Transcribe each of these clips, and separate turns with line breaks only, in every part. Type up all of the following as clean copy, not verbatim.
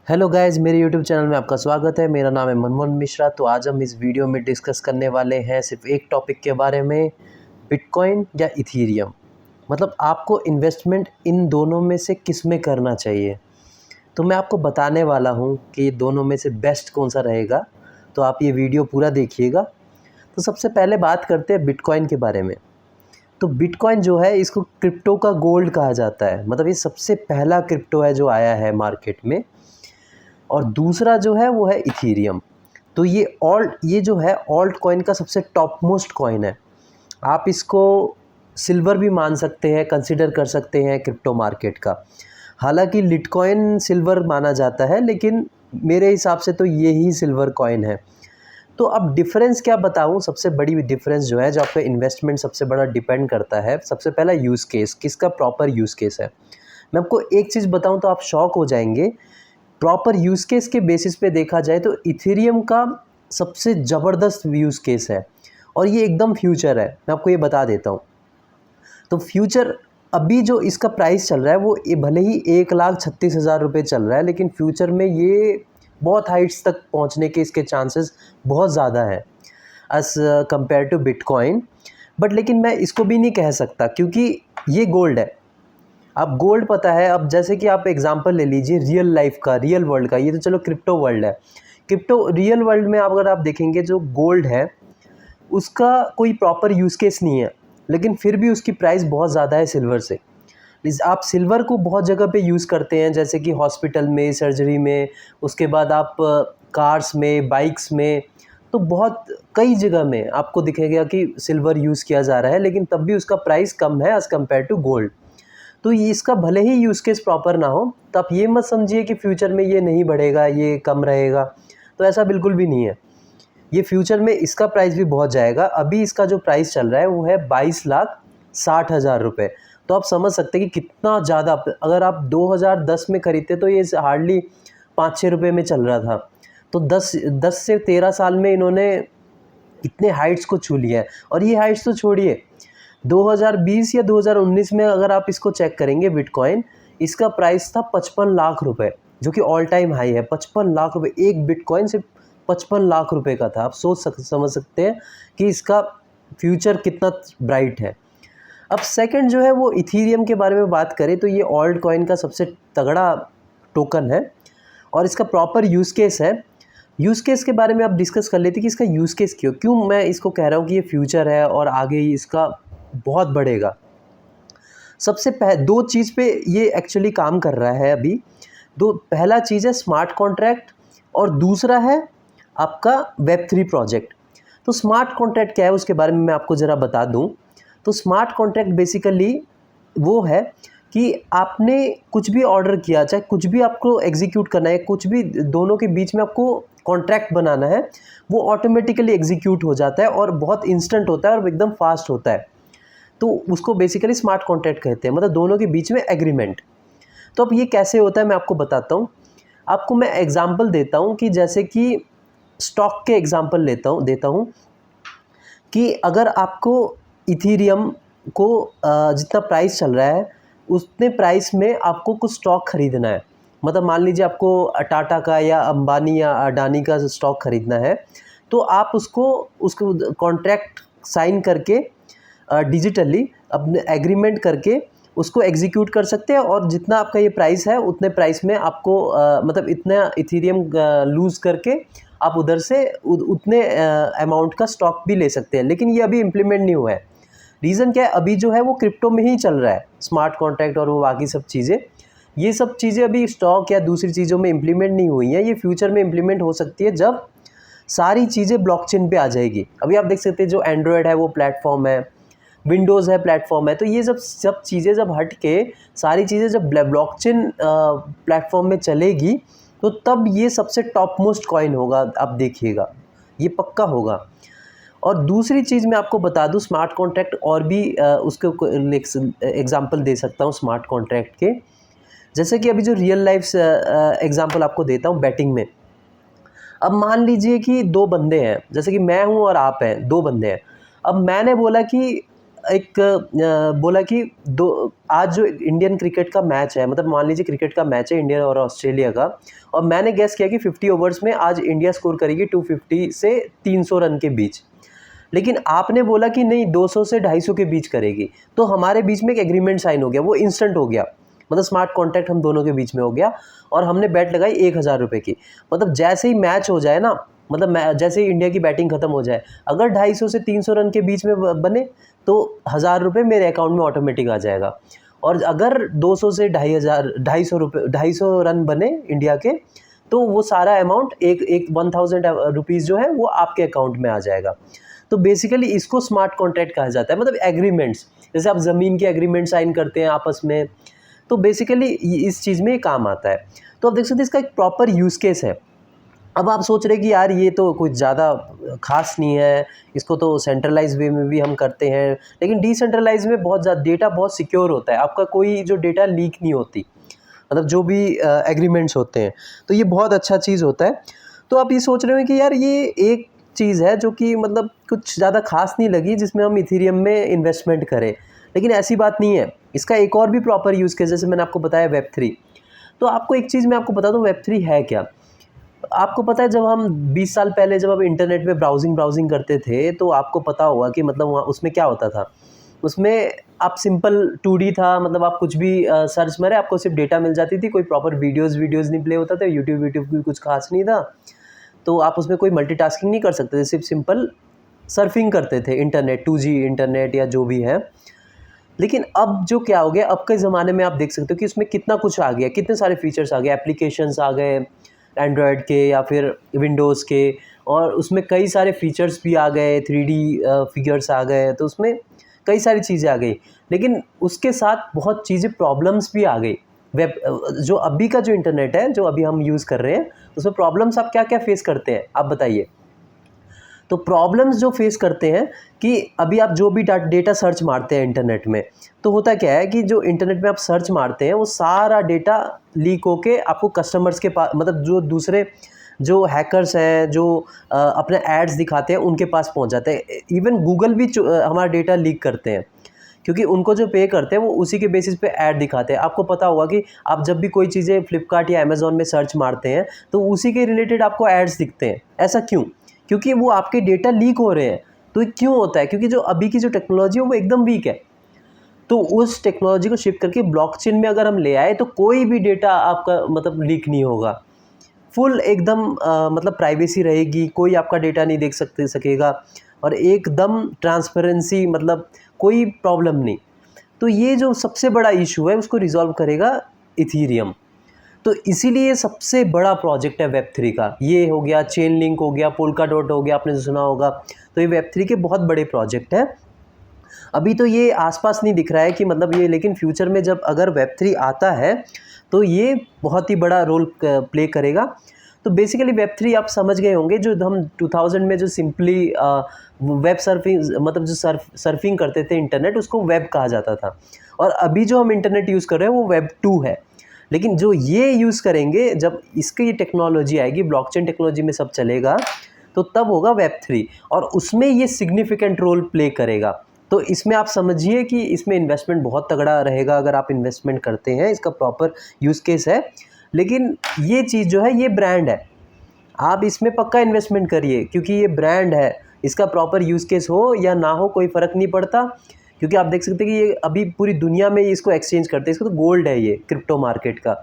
Hello guys, मेरे YouTube channel में आपका स्वागत है। मेरा नाम है मनमोहन मिश्रा। तो आज हम इस वीडियो में डिस्कस करने वाले हैं सिर्फ एक टॉपिक के बारे में, बिटकॉइन या इथीरियम। मतलब आपको इन्वेस्टमेंट इन दोनों में से किस में करना चाहिए। तो मैं आपको बताने वाला हूँ कि ये दोनों में से बेस्ट कौन सा रहेगा। तो आप ये वीडियो पूरा देखिएगा। तो सबसे पहले बात करते हैं बिटकॉइन के बारे में। तो बिटकॉइन जो है, इसको क्रिप्टो का गोल्ड कहा जाता है। मतलब ये सबसे पहला क्रिप्टो है जो आया है मार्केट में। और दूसरा जो है वो है इथीरियम। तो ये जो है ऑल्ट कॉइन का सबसे टॉप मोस्ट कॉइन है। आप इसको सिल्वर भी मान सकते हैं, कंसिडर कर सकते हैं क्रिप्टो मार्केट का। हालांकि लिटकॉइन सिल्वर माना जाता है, लेकिन मेरे हिसाब से तो ये ही सिल्वर कॉइन है। तो अब डिफरेंस क्या बताऊं, सबसे बड़ी डिफरेंस जो है, जो आपका इन्वेस्टमेंट सबसे बड़ा डिपेंड करता है। सबसे पहला यूज़ केस, किसका प्रॉपर यूज़ केस है। मैं आपको एक चीज़ बताऊं तो आप शॉक हो जाएंगे। प्रॉपर यूज़ केस के बेसिस पे देखा जाए तो इथेरियम का सबसे ज़बरदस्त यूज़ केस है, और ये एकदम फ्यूचर है। मैं आपको ये बता देता हूँ। तो फ्यूचर अभी जो इसका प्राइस चल रहा है वो भले ही 1,36,000 रुपये चल रहा है, लेकिन फ्यूचर में ये बहुत हाइट्स तक पहुँचने के इसके चांसेस बहुत ज़्यादा है as compare to bitcoin. But लेकिन मैं इसको भी नहीं कह सकता, क्योंकि ये गोल्ड है। अब गोल्ड पता है, अब जैसे कि आप एग्जांपल ले लीजिए रियल लाइफ का, रियल वर्ल्ड का। ये तो चलो क्रिप्टो वर्ल्ड है। क्रिप्टो रियल वर्ल्ड में अगर आप देखेंगे, जो गोल्ड है उसका कोई प्रॉपर यूज़ केस नहीं है, लेकिन फिर भी उसकी प्राइस बहुत ज़्यादा है सिल्वर से। आप सिल्वर को बहुत जगह पे यूज़ करते हैं, जैसे कि हॉस्पिटल में, सर्जरी में, उसके बाद आप कार्स में, बाइक्स में। तो बहुत कई जगह में आपको दिखेगा कि सिल्वर यूज़ किया जा रहा है, लेकिन तब भी उसका प्राइस कम है एज़ कम्पेयर टू गोल्ड। तो ये इसका भले ही यूज़ केस प्रॉपर ना हो, तो आप ये मत समझिए कि फ्यूचर में ये नहीं बढ़ेगा, ये कम रहेगा। तो ऐसा बिल्कुल भी नहीं है। ये फ्यूचर में इसका प्राइस भी बहुत जाएगा। अभी इसका जो प्राइस चल रहा है वो है 22,60,000 रुपये। तो आप समझ सकते हैं कि कितना ज़्यादा। अगर आप 2010 में ख़रीदते तो ये हार्डली 5-6 रुपये में चल रहा था। तो 10 से 13 साल में इन्होंने इतने हाइट्स को छू लिया है। और ये हाइट्स तो छोड़िए, 2020 या 2019 में अगर आप इसको चेक करेंगे बिटकॉइन, इसका प्राइस था 55 लाख रुपए, जो कि ऑल टाइम हाई है। 55 लाख रुपए एक बिटकॉइन सिर्फ 55 लाख रुपए का था। आप समझ सकते हैं कि इसका फ्यूचर कितना ब्राइट है। अब सेकंड जो है वो इथीरियम के बारे में बात करें, तो ये ऑल्ट कॉइन का सबसे तगड़ा टोकन है, और इसका प्रॉपर यूज़ केस है। यूज़ केस के बारे में आप डिस्कस कर लेते कि इसका यूज़ केस क्यों मैं इसको कह रहा हूँ कि ये फ्यूचर है और आगे इसका बहुत बढ़ेगा। सबसे दो चीज़ पे ये एक्चुअली काम कर रहा है अभी। पहला चीज़ है स्मार्ट कॉन्ट्रैक्ट, और दूसरा है आपका वेब3 प्रोजेक्ट। तो स्मार्ट कॉन्ट्रैक्ट क्या है उसके बारे में मैं आपको ज़रा बता दूं। तो स्मार्ट कॉन्ट्रैक्ट बेसिकली वो है कि आपने कुछ भी ऑर्डर किया, चाहे कुछ भी आपको एग्जीक्यूट करना है, कुछ भी दोनों के बीच में आपको कॉन्ट्रैक्ट बनाना है, वो ऑटोमेटिकली एग्जीक्यूट हो जाता है और बहुत इंस्टेंट होता है और एकदम फास्ट होता है। तो उसको बेसिकली स्मार्ट कॉन्ट्रैक्ट कहते हैं, मतलब दोनों के बीच में एग्रीमेंट। तो अब ये कैसे होता है मैं आपको बताता हूँ। आपको मैं एग्जांपल देता हूँ कि जैसे कि स्टॉक के एग्जांपल देता हूँ कि अगर आपको इथीरियम को जितना प्राइस चल रहा है उतने प्राइस में आपको कुछ स्टॉक खरीदना है। मतलब मान लीजिए आपको टाटा का या अंबानी या अडानी का स्टॉक खरीदना है, तो आप उसको कॉन्ट्रैक्ट साइन करके डिजिटली अपने एग्रीमेंट करके उसको एग्जीक्यूट कर सकते हैं, और जितना आपका ये प्राइस है उतने प्राइस में आपको मतलब इतना इथीरियम लूज़ करके आप उधर से उतने अमाउंट का स्टॉक भी ले सकते हैं। लेकिन ये अभी इम्प्लीमेंट नहीं हुआ है। रीज़न क्या है, अभी जो है वो क्रिप्टो में ही चल रहा है, स्मार्ट कॉन्ट्रैक्ट और वो बाकी सब चीज़ें। ये सब चीज़ें अभी स्टॉक या दूसरी चीज़ों में इम्प्लीमेंट नहीं हुई हैं। ये फ्यूचर में इम्प्लीमेंट हो सकती है जब सारी चीज़ें ब्लॉकचेन पे आ जाएगी। अभी आप देख सकते हैं जो एंड्रॉयड है वो प्लेटफॉर्म है, विंडोज़ है प्लेटफॉर्म है। तो ये सब चीज़ें जब हट के सारी चीज़ें जब ब्लॉकचेन प्लेटफॉर्म में चलेगी, तो तब ये सबसे टॉप मोस्ट कॉइन होगा। आप देखिएगा, ये पक्का होगा। और दूसरी चीज़ मैं आपको बता दूं, स्मार्ट कॉन्ट्रैक्ट और भी उसके एग्जांपल दे सकता हूं स्मार्ट कॉन्ट्रैक्ट के। जैसे कि अभी जो रियल लाइफ एग्जांपल आपको देता हूं बैटिंग में। अब मान लीजिए कि दो बंदे हैं, जैसे कि मैं हूं और आप हैं, दो बंदे हैं। अब मैंने बोला कि एक बोला कि आज जो इंडियन क्रिकेट का मैच है, मतलब मान लीजिए क्रिकेट का मैच है इंडिया और ऑस्ट्रेलिया का, और मैंने गेस किया कि 50 ओवर्स में आज इंडिया स्कोर करेगी 250 से 300 रन के बीच, लेकिन आपने बोला कि नहीं 200 से 250 के बीच करेगी। तो हमारे बीच में एक एग्रीमेंट साइन हो गया, वो इंस्टेंट हो गया, मतलब स्मार्ट कॉन्ट्रैक्ट हम दोनों के बीच में हो गया, और हमने बैट लगाई 1000 रुपये की। मतलब जैसे ही मैच हो जाए ना, मतलब जैसे ही इंडिया की बैटिंग खत्म हो जाए, अगर 250 से 300 रन के बीच में बने तो 1000 रुपये मेरे अकाउंट में ऑटोमेटिक आ जाएगा। और अगर 200 से 250 रन बने इंडिया के, तो वो सारा अमाउंट एक 1000 रुपीज़ जो है वो आपके अकाउंट में आ जाएगा। तो बेसिकली इसको स्मार्ट कॉन्ट्रैक्ट कहा जाता है, मतलब एग्रीमेंट्स, जैसे आप ज़मीन के एग्रीमेंट साइन करते हैं आपस में, तो बेसिकली इस चीज़ में ये काम आता है। तो आप देख सकते हैं इसका एक प्रॉपर यूज़ केस है। अब आप सोच रहे हैं कि यार ये तो कुछ ज़्यादा खास नहीं है, इसको तो सेंट्रलाइज वे में भी हम करते हैं, लेकिन डिसेंट्रलाइज में बहुत ज़्यादा डेटा बहुत सिक्योर होता है, आपका कोई जो डेटा लीक नहीं होती, मतलब जो भी एग्रीमेंट्स होते हैं, तो ये बहुत अच्छा चीज़ होता है। तो आप ये सोच रहे हो कि यार ये एक चीज़ है जो कि मतलब कुछ ज़्यादा खास नहीं लगी जिसमें हम इथेरियम में इन्वेस्टमेंट करें, लेकिन ऐसी बात नहीं है। इसका एक और भी प्रॉपर यूज़ केस, जैसे मैंने आपको बताया वेब3। तो आपको एक चीज़ मैं आपको बता दूँ वेब3 है क्या। आपको पता है जब हम 20 साल पहले जब आप इंटरनेट पे ब्राउजिंग करते थे, तो आपको पता होगा कि मतलब वहाँ उसमें क्या होता था। उसमें आप सिंपल 2D था, मतलब आप कुछ भी सर्च मारे आपको सिर्फ डेटा मिल जाती थी, कोई प्रॉपर वीडियोज़ नहीं प्ले होता था, यूट्यूब भी कुछ खास नहीं था। तो आप उसमें कोई मल्टीटास्किंग नहीं कर सकते थे, सिर्फ सिंपल सर्फिंग करते थे इंटरनेट, 2G इंटरनेट या जो भी है। लेकिन अब जो क्या हो गया, अब के ज़माने में आप देख सकते हो कि उसमें कितना कुछ आ गया, कितने सारे फीचर्स आ गए, एप्लीकेशंस आ गए एंड्रॉयड के या फिर विंडोज़ के, और उसमें कई सारे फीचर्स भी आ गए, 3D फिगर्स आ गए, तो उसमें कई सारी चीज़ें आ गई। लेकिन उसके साथ बहुत चीज़ें प्रॉब्लम्स भी आ गई। वेब जो अभी का जो इंटरनेट है, जो अभी हम यूज़ कर रहे हैं, उसमें प्रॉब्लम्स आप क्या क्या फेस करते हैं, आप बताइए। तो प्रॉब्लम्स जो फेस करते हैं कि अभी आप जो भी डेटा सर्च मारते हैं इंटरनेट में, तो होता क्या है कि जो इंटरनेट में आप सर्च मारते हैं वो सारा डेटा लीक होके आपको कस्टमर्स के पास, मतलब जो दूसरे जो हैकर्स हैं जो अपने एड्स दिखाते हैं उनके पास पहुंच जाते हैं। इवन गूगल भी हमारा डेटा लीक करते हैं, क्योंकि उनको जो पे करते हैं वो उसी के बेसिस पे ऐड दिखाते हैं। आपको पता होगा कि आप जब भी कोई चीज़ें फ्लिपकार्ट या अमेज़ॉन में सर्च मारते हैं तो उसी के रिलेटेड आपको एड्स दिखते हैं। ऐसा क्यों? क्योंकि वो आपके डेटा लीक हो रहे हैं। तो ये क्यों होता है? क्योंकि जो अभी की जो टेक्नोलॉजी है वो एकदम वीक है। तो उस टेक्नोलॉजी को शिफ्ट करके ब्लॉकचेन में अगर हम ले आए तो कोई भी डेटा आपका मतलब लीक नहीं होगा, फुल एकदम मतलब प्राइवेसी रहेगी, कोई आपका डेटा नहीं देख सकेगा, और एकदम ट्रांसपेरेंसी, मतलब कोई प्रॉब्लम नहीं। तो ये जो सबसे बड़ा इशू है उसको रिजॉल्व करेगा इथीरियम। तो इसीलिए सबसे बड़ा प्रोजेक्ट है वेब3 का। ये हो गया, चेन लिंक हो गया, पोल्का डॉट हो गया, आपने सुना होगा। तो ये वेब3 के बहुत बड़े प्रोजेक्ट हैं। अभी तो ये आसपास नहीं दिख रहा है कि मतलब ये, लेकिन फ्यूचर में जब अगर वेब3 आता है तो ये बहुत ही बड़ा रोल प्ले करेगा। तो बेसिकली वेब3 आप समझ गए होंगे, जो हम 2000 में जो सिंपली वेब सर्फिंग, मतलब जो सर्फिंग करते थे इंटरनेट, उसको वेब कहा जाता था। और अभी जो हम इंटरनेट यूज़ कर रहे हैं वो वेब 2 है। लेकिन जो ये यूज़ करेंगे, जब इसकी ये टेक्नोलॉजी आएगी, ब्लॉकचेन टेक्नोलॉजी में सब चलेगा, तो तब होगा वेब3, और उसमें ये सिग्निफिकेंट रोल प्ले करेगा। तो इसमें आप समझिए कि इसमें इन्वेस्टमेंट बहुत तगड़ा रहेगा अगर आप इन्वेस्टमेंट करते हैं, इसका प्रॉपर यूज़ केस है। लेकिन ये चीज़ जो है ये ब्रांड है, आप इसमें पक्का इन्वेस्टमेंट करिए, क्योंकि ये ब्रांड है। इसका प्रॉपर यूज़ केस हो या ना हो कोई फ़र्क नहीं पड़ता, क्योंकि आप देख सकते हैं कि ये अभी पूरी दुनिया में इसको एक्सचेंज करते हैं। इसको तो गोल्ड है ये क्रिप्टो मार्केट का,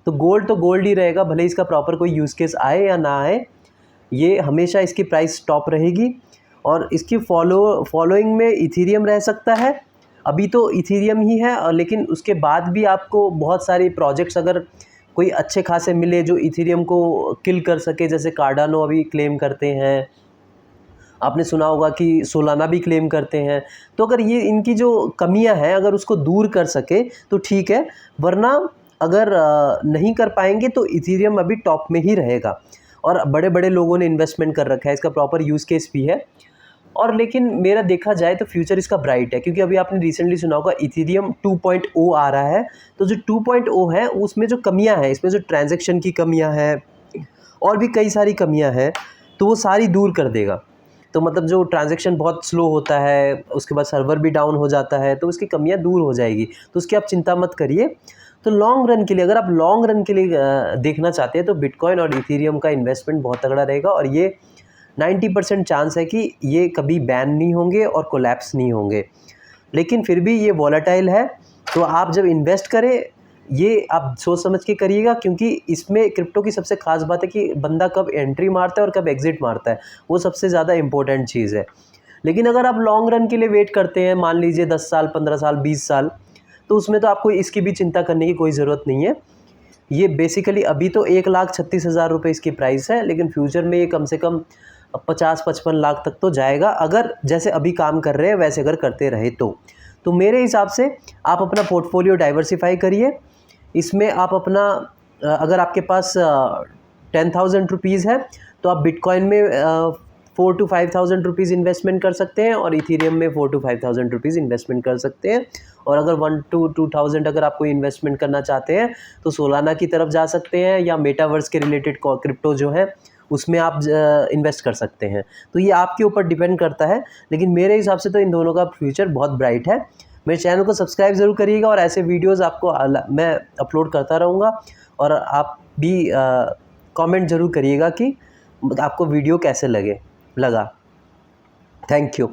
तो गोल्ड ही रहेगा, भले इसका प्रॉपर कोई यूज़ केस आए या ना आए, ये हमेशा इसकी प्राइस टॉप रहेगी। और इसकी फॉलोइंग में इथीरियम रह सकता है। अभी तो इथीरियम ही है, लेकिन उसके बाद भी आपको बहुत सारे प्रोजेक्ट्स अगर कोई अच्छे खासे मिले जो इथीरियम को किल कर सके, जैसे कार्डानो अभी क्लेम करते हैं, आपने सुना होगा कि सोलाना भी क्लेम करते हैं। तो अगर ये इनकी जो कमियां हैं अगर उसको दूर कर सके तो ठीक है, वरना अगर नहीं कर पाएंगे तो इथीरियम अभी टॉप में ही रहेगा। और बड़े बड़े लोगों ने इन्वेस्टमेंट कर रखा है, इसका प्रॉपर यूज़ केस भी है। और लेकिन मेरा देखा जाए तो फ्यूचर इसका ब्राइट है, क्योंकि अभी आपने रिसेंटली सुना होगा इथीरियम 2.0 आ रहा है। तो जो 2.0 है उसमें जो कमियां हैं, इसमें जो ट्रांजैक्शन की कमियां हैं और भी कई सारी कमियां हैं, तो वो सारी दूर कर देगा। तो मतलब जो ट्रांजैक्शन बहुत स्लो होता है, उसके बाद सर्वर भी डाउन हो जाता है, तो उसकी कमियां दूर हो जाएगी। तो उसकी आप चिंता मत करिए। तो लॉन्ग रन के लिए, अगर आप लॉन्ग रन के लिए देखना चाहते हैं तो बिटकॉइन और इथेरियम का इन्वेस्टमेंट बहुत तगड़ा रहेगा, और ये 90% चांस है कि ये कभी बैन नहीं होंगे और कोलैप्स नहीं होंगे। लेकिन फिर भी ये वॉलेटाइल है, तो आप जब इन्वेस्ट करें ये आप सोच समझ के करिएगा, क्योंकि इसमें क्रिप्टो की सबसे खास बात है कि बंदा कब एंट्री मारता है और कब एग्जिट मारता है, वो सबसे ज़्यादा इंपॉर्टेंट चीज़ है। लेकिन अगर आप लॉन्ग रन के लिए वेट करते हैं, मान लीजिए 10 साल, 15 साल, 20 साल, तो उसमें तो आपको इसकी भी चिंता करने की कोई ज़रूरत नहीं है। ये बेसिकली अभी तो 1,36,000 रुपये इसकी प्राइस है, लेकिन फ्यूचर में ये कम से कम 50-55 लाख तक तो जाएगा, अगर जैसे अभी काम कर रहे हैं वैसे अगर करते रहे तो मेरे हिसाब से आप अपना पोर्टफोलियो डाइवर्सिफाई करिए। इसमें आप अपना अगर आपके पास 10,000 रुपीज़ है तो आप बिटकॉइन में 4 to 5,000 रुपीज़ इन्वेस्टमेंट कर सकते हैं, और इथेरियम में 4 to 5,000 रुपीज़ इन्वेस्टमेंट कर सकते हैं। और अगर 1 to 2,000 अगर आप कोई इन्वेस्टमेंट करना चाहते हैं तो सोलाना की तरफ जा सकते हैं, या मेटावर्स के रिलेटेड क्रिप्टो जो है उसमें आप इन्वेस्ट कर सकते हैं। तो ये आपके ऊपर डिपेंड करता है, लेकिन मेरे हिसाब से तो इन दोनों का फ्यूचर बहुत ब्राइट है। मेरे चैनल को सब्सक्राइब ज़रूर करिएगा, और ऐसे वीडियोज़ आपको मैं अपलोड करता रहूँगा। और आप भी कमेंट ज़रूर करिएगा कि आपको वीडियो कैसे लगा। Thank you.